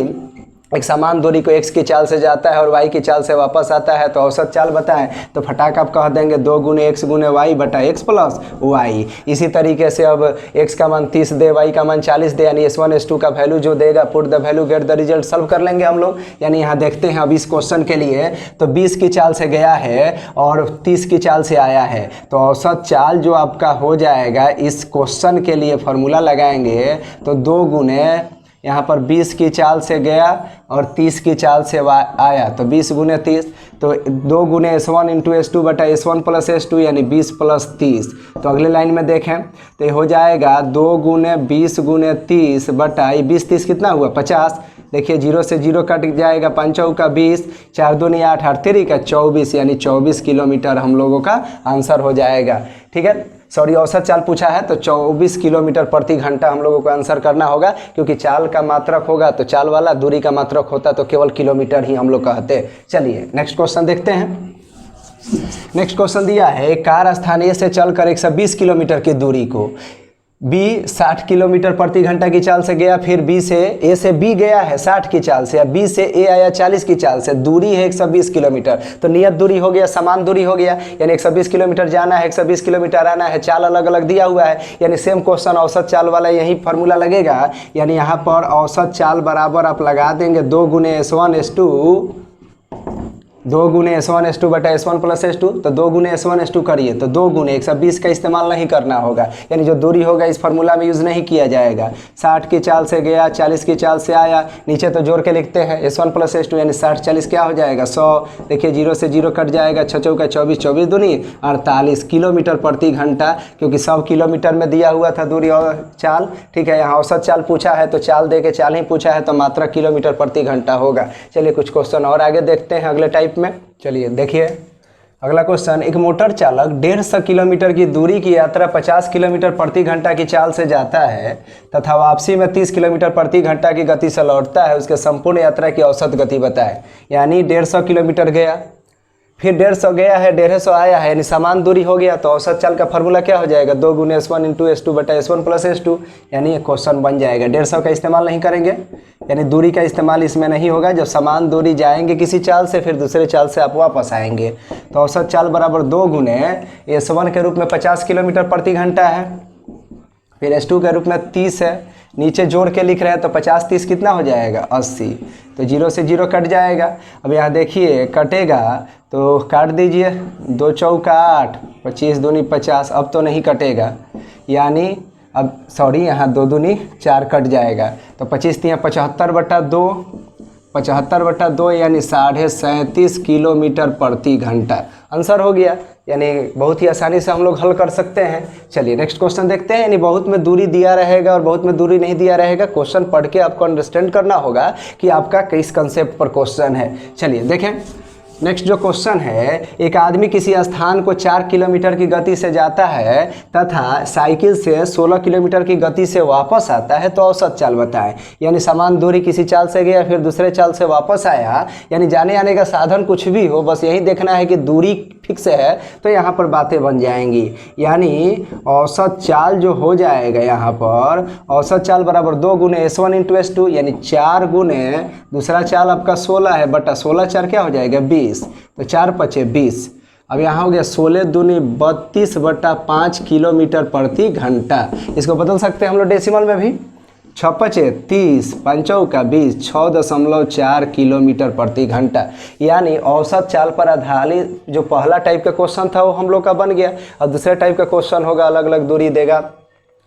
एक समान दूरी को x की चाल से जाता है और y की चाल से वापस आता है, तो औसत चाल बताएं, तो फटाक आप कह देंगे 2 गुने x गुने y बटा x प्लस y। इसी तरीके से अब x का मान 30 दे, y का मान 40 दे, यानी S1 S2 का वैल्यू जो देगा, put the value get the result solve कर लेंगे हम लोग। यानी यहाँ देखते हैं अब इस क्वेश्चन के लिए तो 20 की चाल से गया है और 30 की चाल से आया है, तो औसत चाल जो आपका हो जाएगा इस क्वेश्चन के लिए फार्मूला लगाएंगे तो 2 गुने यहाँ पर 20 की चाल से गया और 30 की चाल से आया, तो 20 गुने 30, तो 2 गुने S1 इंटू S2 बटा S1 प्लस S2 यानी 20 प्लस 30। तो अगले लाइन में देखें तो ये हो जाएगा 2 गुने 20 गुने 30 बटा 20 30 कितना हुआ 50। देखिए 0 से 0 कट जाएगा, 5 चौका 20, 4 दूनी 8, 8 3 का 24, यानी 24 किलोमीटर हम लोगों का आंसर हो जाएगा। ठीक है, सॉरी औसत चाल पूछा है तो 24 किलोमीटर प्रति घंटा हम लोगों को आंसर करना होगा, क्योंकि चाल का मात्रक होगा तो चाल वाला, दूरी का मात्रक होता तो केवल किलोमीटर ही हम लोग कहते। चलिए नेक्स्ट क्वेश्चन देखते हैं। नेक्स्ट क्वेश्चन दिया है, एक कार स्थान ए से चलकर 120 किलोमीटर की दूरी को B 60 किलोमीटर प्रति घंटा की चाल से गया, फिर A से B गया है 60 की चाल से, B से A आया 40 की चाल से, दूरी है 120 किलोमीटर। तो नियत दूरी हो गया, समान दूरी हो गया, यानी 120 किलोमीटर जाना है 120 किलोमीटर आना है, चाल अलग अलग दिया हुआ है, यानी सेम क्वेश्चन औसत चाल वाला यही फार्मूला लगेगा। यानी यहाँ पर औसत चाल बराबर आप लगा देंगे 2 गुने S1 S2, 2 गुने S1 S2 बटा S1 प्लस S2, तो 2 गुने S1 S2 करिए तो 2 गुने 120 का इस्तेमाल नहीं करना होगा, यानी जो दूरी होगा इस फार्मूला में यूज़ नहीं किया जाएगा। 60 की चाल से गया, 40 की चाल से आया, नीचे तो जोड़ के लिखते हैं S1 प्लस S2 यानी 60 40 क्या हो जाएगा 100। देखिए 0 से 0 कट जाएगा, 6 चौका 24, 24 दूनी 48 किलोमीटर प्रति घंटा, क्योंकि 100 किलोमीटर में दिया हुआ था दूरी और चाल। ठीक है, यहाँ औसत चाल पूछा है तो चाल दे के चाल ही पूछा है तो मात्रक किलोमीटर प्रति घंटा होगा। चलिए कुछ क्वेश्चन और आगे देखते हैं अगले टाइप में। चलिए देखिए अगला क्वेश्चन, एक मोटर चालक 150 किलोमीटर की दूरी की यात्रा 50 किलोमीटर प्रति घंटा की चाल से जाता है तथा वापसी में 30 किलोमीटर प्रति घंटा की गति से लौटता है, उसके संपूर्ण यात्रा की औसत गति बताए। यानी 150 किलोमीटर गया, फिर 150 गया है, 150 आया है, यानी समान दूरी हो गया, तो औसत चाल का फार्मूला क्या हो जाएगा 2 गुने S1 इंटू S2 बटा S1 प्लस S2, यानी ये क्वेश्चन बन जाएगा। 150 का इस्तेमाल नहीं करेंगे, यानी दूरी का इस्तेमाल इसमें नहीं होगा। जब समान दूरी जाएंगे किसी चाल से फिर दूसरे चाल से आप वापस आएंगे, तो औसत चाल बराबर 2 गुने S1 के रूप में 50 किलोमीटर प्रति घंटा है, फिर S2 के रूप में 30 है, नीचे जोड़ के लिख रहे हैं तो 50 30 कितना हो जाएगा 80, तो 0 से 0 कट जाएगा। अब यहाँ देखिए कटेगा तो काट दीजिए, 2 चौका 8, 25 दूनी 50, अब तो नहीं कटेगा, यानी अब सॉरी यहाँ 2 दूनी 4 कट जाएगा, तो 25 तियाँ 75 बटा 2, 75 बटा 2 यानी 37.5 किलोमीटर प्रति घंटा आंसर हो गया। यानी बहुत ही आसानी से हम लोग हल कर सकते हैं। चलिए नेक्स्ट क्वेश्चन देखते हैं। यानी बहुत में दूरी दिया रहेगा और बहुत में दूरी नहीं दिया रहेगा, क्वेश्चन पढ़ के आपको अंडरस्टैंड करना होगा कि आपका किस कंसेप्ट पर क्वेश्चन है। चलिए देखें नेक्स्ट जो क्वेश्चन है, एक आदमी किसी स्थान को 4 किलोमीटर की गति से जाता है तथा साइकिल से 16 किलोमीटर की गति से वापस आता है, तो औसत चाल बताएं। यानी समान दूरी किसी चाल से गया फिर दूसरे चाल से वापस आया, यानी जाने आने का साधन कुछ भी हो, बस यही देखना है कि दूरी फिक्स है, तो यहाँ पर बातें बन जाएंगी। यानी औसत चाल जो हो जाएगा यहाँ पर, औसत चाल बराबर 2 गुने S1 इंटू S2, यानी 4 गुने दूसरा चाल आपका 16 है बटा 16 4 क्या हो जाएगा 20, तो 4 पचे 20। अब यहाँ हो गया 16 दूनी 32 बटा 5 किलोमीटर प्रति घंटा। इसको बदल सकते हैं हम लोग डेसिमल में भी, 6 पचे 30, 5 चौका 20, 6.4 किलोमीटर प्रति घंटा। यानी औसत चाल पर आधारित जो पहला टाइप का क्वेश्चन था वो हम लोग का बन गया। अब दूसरे टाइप का क्वेश्चन होगा, अलग अलग दूरी देगा,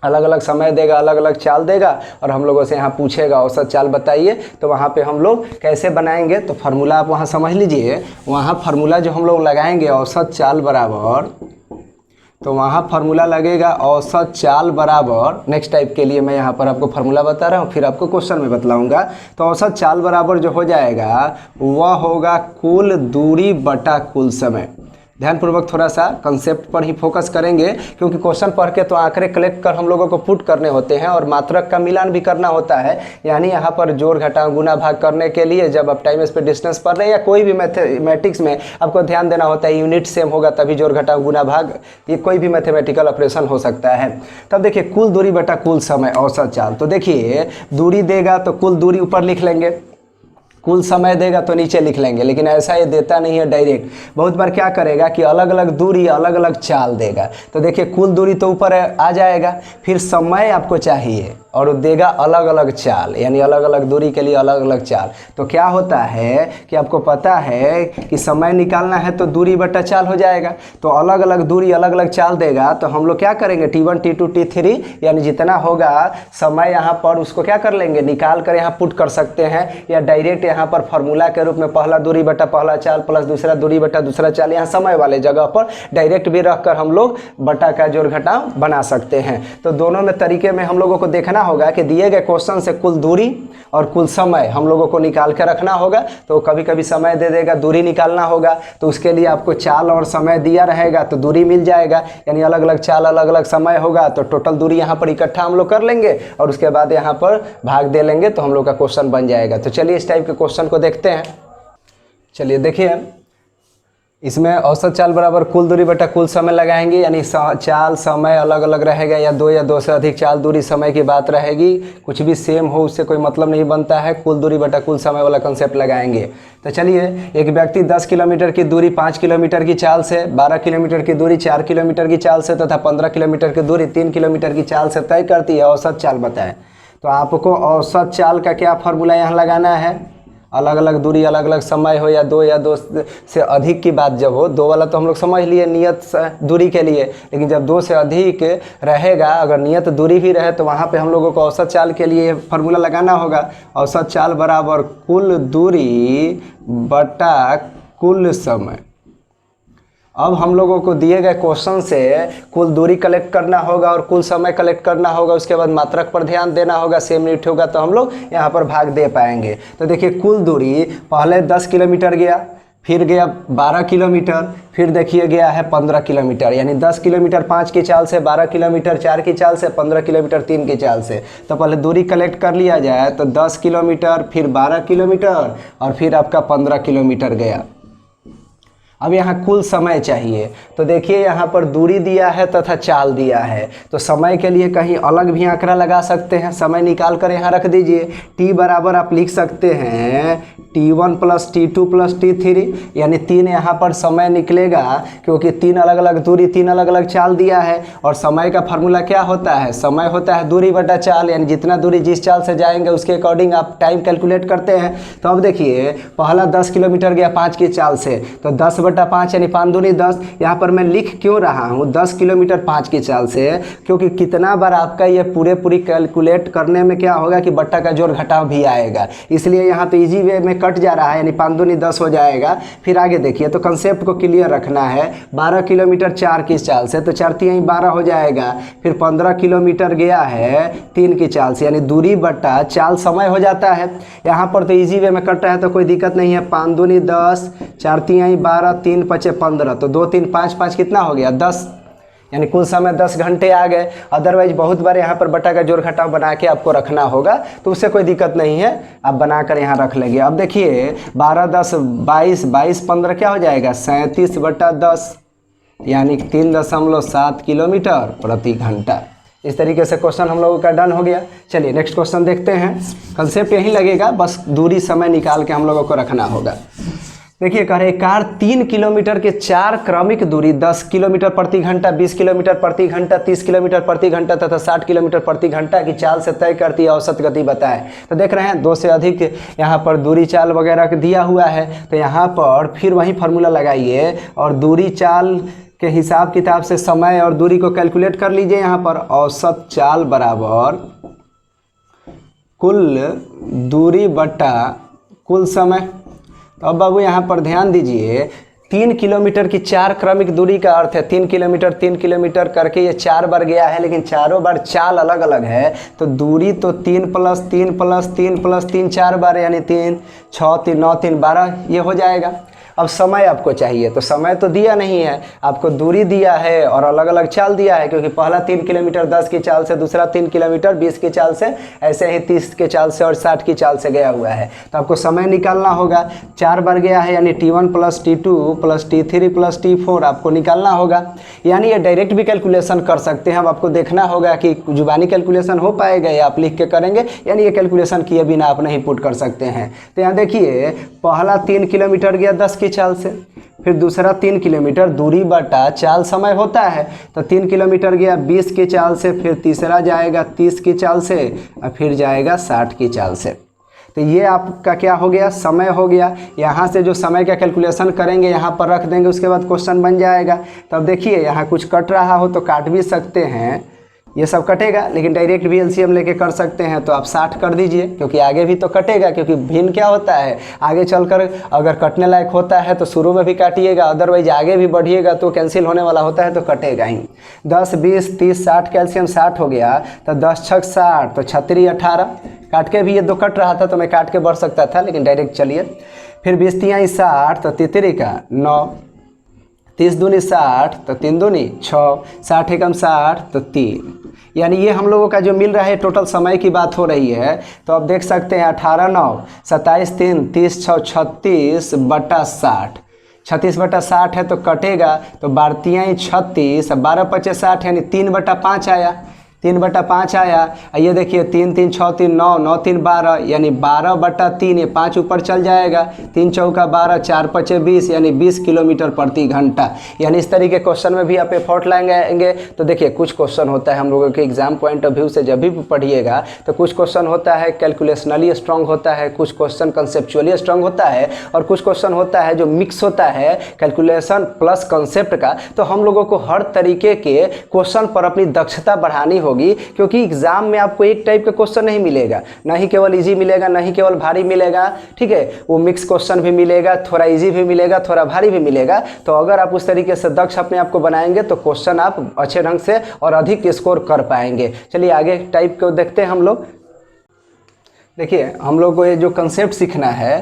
अलग अलग समय देगा, अलग अलग चाल देगा और हम लोगों से यहाँ पूछेगा औसत चाल बताइए। तो वहाँ पे हम लोग कैसे बनाएंगे, तो फार्मूला आप वहाँ समझ लीजिए। वहाँ फार्मूला जो हम लोग लगाएंगे औसत चाल बराबर, तो वहाँ फार्मूला लगेगा औसत चाल बराबर, नेक्स्ट टाइप के लिए मैं यहाँ पर आपको फार्मूला बता रहा हूँ, फिर आपको क्वेश्चन में बतलाऊँगा। तो औसत चाल बराबर जो हो जाएगा वह होगा कुल दूरी बटा कुल समय। ध्यानपूर्वक थोड़ा सा कंसेप्ट पर ही फोकस करेंगे, क्योंकि क्वेश्चन पढ़ के तो आंकड़े कलेक्ट कर हम लोगों को पुट करने होते हैं और मात्रक का मिलान भी करना होता है। यानी यहाँ पर जोड़ घटाव गुना भाग करने के लिए जब आप टाइम स्पीड डिस्टेंस पढ़ रहे हैं या कोई भी मैथमेटिक्स में आपको ध्यान देना होता है, यूनिट सेम होगा तभी जोड़ घटाव गुना भाग, ये कोई भी मैथमेटिकल ऑपरेशन हो सकता है। तब देखिए कुल दूरी बटा कुल समय औसत चाल। तो देखिए दूरी देगा तो कुल दूरी ऊपर लिख लेंगे, कुल समय देगा तो नीचे लिख लेंगे, लेकिन ऐसा ये देता नहीं है डायरेक्ट। बहुत बार क्या करेगा कि अलग अलग दूरी अलग अलग चाल देगा। तो देखिए कुल दूरी तो ऊपर आ जाएगा, फिर समय आपको चाहिए और देगा अलग अलग चाल, यानी अलग अलग दूरी के लिए अलग अलग चाल। तो क्या होता है कि आपको पता है कि समय निकालना है तो दूरी बटा चाल हो जाएगा। तो अलग अलग दूरी अलग अलग चाल देगा तो हम लोग क्या करेंगे T1 T2 T3 यानी जितना होगा समय यहाँ पर उसको क्या कर लेंगे, निकाल कर यहाँ पुट कर सकते हैं, या डायरेक्ट यहाँ पर फार्मूला के रूप में पहला दूरी बटा पहला चाल प्लस दूसरा दूरी बटा दूसरा चाल, यहाँ समय वाले जगह पर डायरेक्ट भी रख कर हम लोग बटा का जोड़ घटाव बना सकते हैं। तो दोनों में तरीके में हम लोगों को देखना होगा कि दिए गए क्वेश्चन से कुल दूरी और कुल समय हम लोगों को निकाल के रखना होगा। तो कभी कभी समय दे देगा, दूरी निकालना होगा, तो उसके लिए आपको चाल और समय दिया रहेगा तो दूरी मिल जाएगा, यानी अलग अलग चाल अलग अलग समय होगा तो टोटल दूरी यहाँ पर इकट्ठा हम लोग कर लेंगे और उसके बाद यहाँ पर भाग दे लेंगे तो हम लोग का क्वेश्चन बन जाएगा। तो चलिए इस टाइप के क्वेश्चन को देखते हैं। चलिए देखिए, इसमें औसत चाल बराबर कुल दूरी बटा कुल समय लगाएंगे, यानी चाल समय अलग अलग रहेगा या दो से अधिक चाल दूरी समय की बात रहेगी, कुछ भी सेम हो उससे कोई मतलब नहीं बनता है। कुल दूरी बटा कुल समय वाला कंसेप्ट लगाएंगे। तो चलिए, एक व्यक्ति 10 किलोमीटर की दूरी 5 किलोमीटर की चाल से, 12 किलोमीटर की दूरी 4 किलोमीटर की चाल से तथा 15 किलोमीटर की दूरी 3 किलोमीटर की चाल से तय करती है, औसत चाल बताएं। तो आपको औसत चाल का क्या फार्मूला यहाँ लगाना है, अलग अलग दूरी अलग अलग समय हो या दो से अधिक की बात जब हो, दो वाला तो हम लोग समझ लिए नियत दूरी के लिए, लेकिन जब 2 से अधिक रहेगा, अगर नियत दूरी भी रहे तो वहाँ पे हम लोगों को औसत चाल के लिए फार्मूला लगाना होगा। औसत चाल बराबर कुल दूरी बटा कुल समय। अब हम लोगों को दिए गए क्वेश्चन से कुल दूरी कलेक्ट करना होगा और कुल समय कलेक्ट करना होगा, उसके बाद मात्रक पर ध्यान देना होगा, सेम यूनिट होगा तो हम लोग यहाँ पर भाग दे पाएंगे। तो देखिए कुल दूरी पहले 10 किलोमीटर गया, फिर गया 12 किलोमीटर, फिर देखिए गया है 15 किलोमीटर, यानी 10 किलोमीटर 5 की चाल से, 12 किलोमीटर 4 की चाल से, 15 किलोमीटर 3 की चाल से। तो पहले दूरी कलेक्ट कर लिया जाए तो 10 किलोमीटर, फिर 12 किलोमीटर और फिर आपका 15 किलोमीटर गया। अब यहाँ कुल समय चाहिए। तो देखिए यहाँ पर दूरी दिया है तथा चाल दिया है, तो समय के लिए कहीं अलग भी आंकड़ा लगा सकते हैं। समय निकाल कर यहाँ रख दीजिए। t बराबर आप लिख सकते हैं T1 plus T2 plus T3, यानी 3 यहाँ पर समय निकलेगा क्योंकि 3 अलग अलग दूरी 3 अलग अलग चाल दिया है। और समय का फार्मूला क्या होता है, समय होता है दूरी बटा चाल, यानी जितना दूरी जिस चाल से जाएंगे उसके अकॉर्डिंग आप टाइम कैलकुलेट करते हैं। तो अब देखिए पहला 10 किलोमीटर गया 5 की चाल से, तो 10 बटा 5 यानी 5 दूनी 10। यहाँ पर मैं लिख क्यों रहा हूँ 10 किलोमीटर 5 की चाल से, क्योंकि कितना बार आपका ये पूरी कैलकुलेट करने में क्या होगा कि बट्टा का जोड़ घटाव भी आएगा, इसलिए यहाँ तो इजी वे में कट जा रहा है, यानी 5 दूनी 10 हो जाएगा। फिर आगे देखिए, तो कंसेप्ट को क्लियर रखना है। 12 किलोमीटर 4 की चाल से, तो 4 3 12 हो जाएगा। फिर 15 किलोमीटर गया है 3 की चाल से, यानी दूरी बट्टा चाल समय हो जाता है। यहाँ पर तो इजी वे में कट रहा है तो कोई दिक्कत नहीं है। 5 दूनी 10, 4 3 12, 3 5 15, तो 2 3 5 5 कितना हो गया 10, यानी कुल समय 10 घंटे आ गए। अदरवाइज बहुत बार यहाँ पर बटा का जोड़ घटाव बना के आपको रखना होगा, तो उससे कोई दिक्कत नहीं है, आप बनाकर यहाँ रख लेंगे। अब देखिए 12 10 22, 22 15 क्या हो जाएगा 37 बटा 10, यानी 3.7 किलोमीटर प्रति घंटा। इस तरीके से क्वेश्चन हम लोगों का डन हो गया। चलिए नेक्स्ट क्वेश्चन देखते हैं। कंसेप्ट यही लगेगा, बस दूरी समय निकाल के हम लोगों को रखना होगा। देखिए कह रहे कार 3 किलोमीटर के 4 क्रमिक दूरी 10 किलोमीटर प्रति घंटा, 20 किलोमीटर प्रति घंटा, 30 किलोमीटर प्रति घंटा तथा 60 किलोमीटर प्रति घंटा की चाल से तय करती है, औसत गति बताएं। तो देख रहे हैं 2 से अधिक यहाँ पर दूरी चाल वगैरह दिया हुआ है, तो यहाँ पर फिर वही फार्मूला लगाइए और दूरी चाल के हिसाब किताब से समय और दूरी को कैलकुलेट कर लीजिए। यहाँ पर औसत चाल बराबर कुल दूरी बटा कुल समय। तो अब बाबू यहाँ पर ध्यान दीजिए, 3 किलोमीटर की 4 क्रमिक दूरी का अर्थ है 3 किलोमीटर करके ये 4 बार गया है, लेकिन चारों बार चाल अलग अलग है। तो दूरी तो 3 + 3 + 3 + 3 4 बार, यानी 3 6 3 9 3 12 ये हो जाएगा। अब समय आपको चाहिए, तो समय तो दिया नहीं है, आपको दूरी दिया है और अलग अलग चाल दिया है, क्योंकि पहला 3 किलोमीटर 10 की चाल से, दूसरा 3 किलोमीटर 20 की चाल से, ऐसे ही 30 की चाल से और 60 की चाल से गया हुआ है। तो आपको समय निकालना होगा। 4 बार गया है, यानी T1 + T2 + T3 + T4 आपको निकालना होगा। यानी ये डायरेक्ट भी कैलकुलेशन कर सकते हैं। अब आपको देखना होगा कि जुबानी कैलकुलेशन हो पाएगा या आप लिख के करेंगे, यानी ये कैलकुलेशन किए बिना आप नहीं पुट कर सकते हैं। तो यहाँ देखिए, पहला 3 किलोमीटर गया 10 की चाल से, फिर दूसरा 3 किलोमीटर दूरी बटा चाल समय होता है, तो 3 किलोमीटर गया 20 की चाल से, फिर तीसरा जाएगा 30 की चाल से और फिर जाएगा 60 की चाल से। तो ये आपका क्या हो गया, समय हो गया। यहाँ से जो समय का कैलकुलेशन करेंगे यहाँ पर रख देंगे, उसके बाद क्वेश्चन बन जाएगा। तब देखिए यहाँ कुछ कट रहा हो तो काट भी सकते हैं, ये सब कटेगा, लेकिन डायरेक्ट भी एलसीएम लेके कर सकते हैं। तो आप 60 कर दीजिए, क्योंकि आगे भी तो कटेगा, क्योंकि भिन्न क्या होता है, आगे चलकर अगर कटने लायक होता है तो शुरू में भी काटिएगा, अदरवाइज आगे भी बढ़िएगा तो कैंसिल होने वाला होता है तो कटेगा ही। 10 20 30 60 कैल्शियम 60 हो गया, तो 10 6 60, तो 36 18, काट के भी ये 2 कट रहा था तो मैं काट के बढ़ सकता था, लेकिन डायरेक्ट चलिए। फिर 20 3 60, तो 33 का 9, 30 दूनी 60, तो 3 दूनी 6, 60 एकम 60, तो 3। यानी ये हम लोगों का जो मिल रहा है टोटल समय की बात हो रही है। तो आप देख सकते हैं 18 9 27 3 30 6 36 बटा 60, 36 बटा 60 है तो कटेगा, तो 12 36, 12 5 60, यानी 3 बटा 5 आया, 3 बटा 5 आया। ये देखिए 3 3 6 3 9 9 3 12, यानी 12 बटा 3, ये 5 ऊपर चल जाएगा, 3 चौका 12, 4 5 20, यानी 20 किलोमीटर प्रति घंटा। यानी इस तरीके क्वेश्चन में भी आप एफर्ट लाएंगे। तो देखिए कुछ क्वेश्चन होता है हम लोगों के एग्जाम पॉइंट ऑफ व्यू से, जब भी पढ़िएगा तो कुछ क्वेश्चन होता है कैलकुलेशनली स्ट्रांग होता है, कुछ क्वेश्चन कंसेप्चुअली स्ट्रांग होता है, और कुछ क्वेश्चन होता है जो मिक्स होता है कैलकुलेशन प्लस कंसेप्ट का। तो हम लोगों को हर तरीके के क्वेश्चन पर अपनी दक्षता बढ़ानी होगी, क्योंकि एग्जाम में आपको एक टाइप का क्वेश्चन नहीं मिलेगा, ना ही केवल इजी मिलेगा, ना ही केवल भारी मिलेगा, ठीक है, वो मिक्स क्वेश्चन भी मिलेगा, थोड़ा इजी भी मिलेगा, थोड़ा भारी भी मिलेगा। तो अगर आप उस तरीके से दक्ष अपने आप को बनाएंगे तो क्वेश्चन आप अच्छे ढंग से और अधिक स्कोर कर पाएंगे। चलिए आगे टाइप को देखते हैं हम लोग। देखिए हम लोग को ये जो कंसेप्ट सीखना है,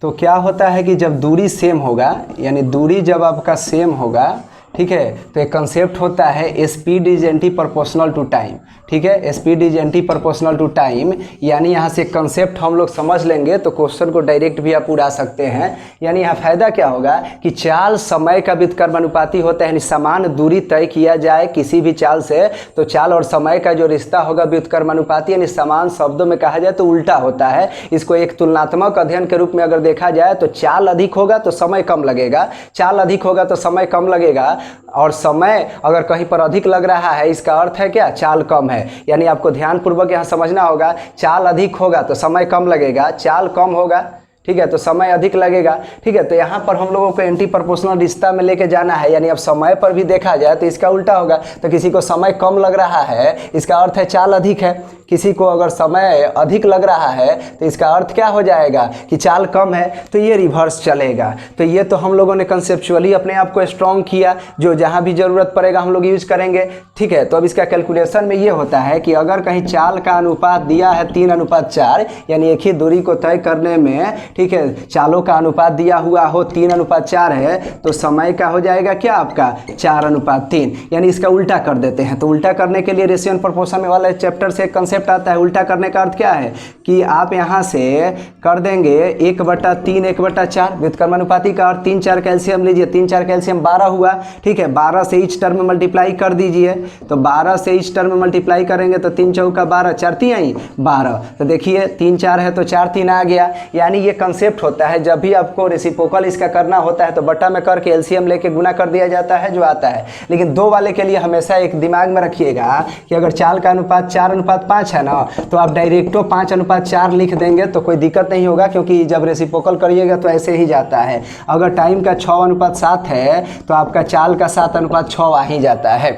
तो क्या होता है कि जब दूरी सेम होगा, यानी दूरी जब आपका सेम होगा, ठीक है, तो एक कंसेप्ट होता है speed is anti proportional to time. ठीक है, speed is anti proportional to time, यानी यहाँ से कंसेप्ट हम लोग समझ लेंगे तो क्वेश्चन को डायरेक्ट भी आप उड़ा सकते हैं। यानी यहाँ फायदा क्या होगा कि चाल समय का व्युत्क्रमानुपाती होता है, यानी समान दूरी तय किया जाए किसी भी चाल से, तो चाल और समय का जो रिश्ता होगा व्युत्क्रमानुपाती, यानी समान शब्दों में कहा जाए तो उल्टा होता है। इसको एक तुलनात्मक अध्ययन के रूप में अगर देखा जाए तो चाल अधिक होगा तो समय कम लगेगा, चाल अधिक होगा तो समय कम लगेगा, और समय अगर कहीं पर अधिक लग रहा है इसका अर्थ है क्या, चाल कम है। यानी आपको ध्यानपूर्वक यहाँ समझना होगा, चाल अधिक होगा तो समय कम लगेगा, चाल कम होगा, ठीक है, तो समय अधिक लगेगा। ठीक है, तो यहाँ पर हम लोगों को एंटी प्रोपोर्शनल रिश्ता में लेके जाना है, यानी अब समय पर भी देखा जाए तो इसका उल्टा होगा। तो किसी को समय कम लग रहा है इसका अर्थ है चाल अधिक है, किसी को अगर समय अधिक लग रहा है तो इसका अर्थ क्या हो जाएगा कि चाल कम है, तो ये रिवर्स चलेगा। तो ये तो हम लोगों ने कंसेप्चुअली अपने आप को स्ट्रॉन्ग किया, जो जहाँ भी ज़रूरत पड़ेगा हम लोग यूज करेंगे। ठीक है, तो अब इसका कैलकुलेशन में ये होता है कि अगर कहीं चाल का अनुपात दिया है 3:4, यानी एक ही दूरी को तय करने में, ठीक है, चालों का अनुपात दिया हुआ हो 3:4 है, तो समय का हो जाएगा क्या आपका 4:3, यानी इसका उल्टा कर देते हैं। तो उल्टा करने के लिए रेशियो एंड प्रोपोर्शन वाले चैप्टर से एक कंसेप्ट आता है। उल्टा करने का अर्थ क्या है कि आप यहाँ से कर देंगे 1/3 1/4, व्युत्क्रमानुपाती का अर्थ 3 4 कैल्शियम लीजिए, 3 4 कैल्शियम 12 हुआ। ठीक है, 12 से ईच टर्म में मल्टीप्लाई कर दीजिए, तो 12 से ईच टर्म में मल्टीप्लाई करेंगे तो 3 चौका 12, 4 3 12। तो देखिए 3 4 है तो 4 3 आ गया, यानी ये कंसेप्ट होता है, जब भी आपको रेसिप्रोकल इसका करना होता है तो बटा में करके एलसीएम लेके गुना कर दिया जाता है जो आता है। लेकिन 2 वाले के लिए हमेशा एक दिमाग में रखिएगा कि अगर चाल का अनुपात 4:5 है ना, तो आप डायरेक्टो 5:4 लिख देंगे तो कोई दिक्कत नहीं होगा, क्योंकि जब रेसिप्रोकल करिएगा तो ऐसे ही जाता है। अगर टाइम का 6:7 है तो आपका चाल का 7:6 आ ही जाता है।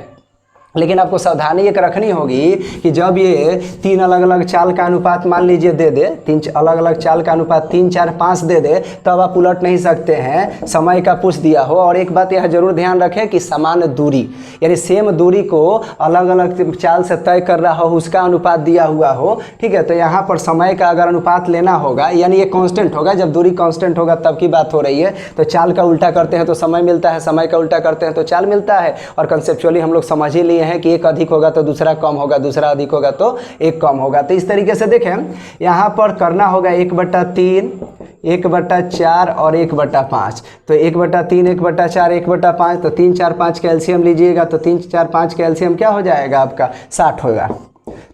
लेकिन आपको सावधानी एक रखनी होगी कि जब ये 3 अलग अलग चाल का अनुपात मान लीजिए दे दे, 3 अलग अलग चाल का अनुपात 3, 4, 5 दे दे, तब आप उलट नहीं सकते हैं, समय का पूछ दिया हो। और एक बात यह जरूर ध्यान रखें कि समान दूरी, यानी सेम दूरी को अलग अलग चाल से तय कर रहा हो, उसका अनुपात दिया हुआ हो, ठीक है। तो यहाँ पर समय का अगर अनुपात लेना होगा, यानी ये कांस्टेंट होगा, जब दूरी कांस्टेंट होगा तब की बात हो रही है। तो चाल का उल्टा करते हैं तो समय मिलता है, समय का उल्टा करते हैं तो चाल मिलता है। और कंसेप्चुअली हम लोग समझ ही लिए हैं कि एक अधिक होगा तो दूसरा कम होगा, दूसरा अधिक होगा तो एक कम होगा। तो इस तरीके से देखें, यहाँ पर करना होगा 1/3, 1/4 और 1/5। तो 1/3, 1/4, 1/5, तो 3, 4, 5 का एलसीएम लीजिएगा तो 3, 4, 5 का एलसीएम क्या हो जाएगा आपका 60 होगा।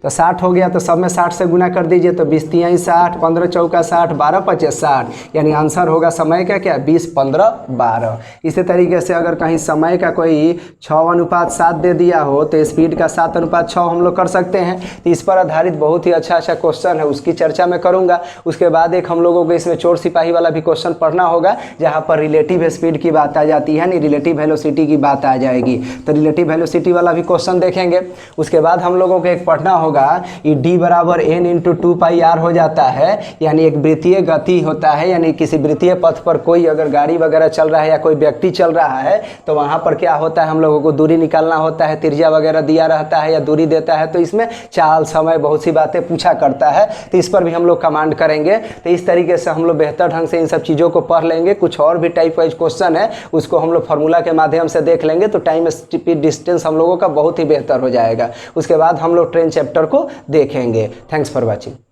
तो 60 हो गया तो सब में 60 से गुना कर दीजिए तो 20 3 60, 15 चौका 60, 12 5 60, यानी आंसर होगा समय का क्या 20 15 12। इसी तरीके से अगर कहीं समय का कोई 6:7 दे दिया हो तो स्पीड का 7:6 हम लोग कर सकते हैं। तो इस पर आधारित बहुत ही अच्छा क्वेश्चन है, उसकी चर्चा मैं करूँगा। उसके बाद एक हम लोगों को इसमें चोर सिपाही वाला भी क्वेश्चन पढ़ना होगा, जहाँ पर रिलेटिव स्पीड की बात आ जाती है, नहीं रिलेटिव वेलोसिटी की बात आ जाएगी। तो रिलेटिव वेलोसिटी वाला भी क्वेश्चन देखेंगे। उसके बाद हम लोगों को एक पढ़ना होगा कि d = n × 2πr हो जाता है, यानी एक वृत्तीय गति होता है, यानी किसी वृत्तीय पथ पर कोई अगर गाड़ी वगैरह चल रहा है या कोई व्यक्ति चल रहा है तो वहाँ पर क्या होता है, हम लोगों को दूरी निकालना होता है, त्रिज्या वगैरह दिया रहता है या दूरी देता है। तो इसमें चाल, समय, बहुत सी बातें पूछा करता है, तो इस पर भी हम लोग कमांड करेंगे। तो इस तरीके से हम लोग बेहतर ढंग से इन सब चीज़ों को पढ़ लेंगे। कुछ और भी टाइप वाइज क्वेश्चन है उसको हम लोग फार्मूला के माध्यम से देख लेंगे, तो टाइम स्पीड डिस्टेंस हम लोगों का बहुत ही बेहतर हो जाएगा। उसके बाद हम लोग ट्रेन चैप्टर को देखेंगे। Thanks for watching.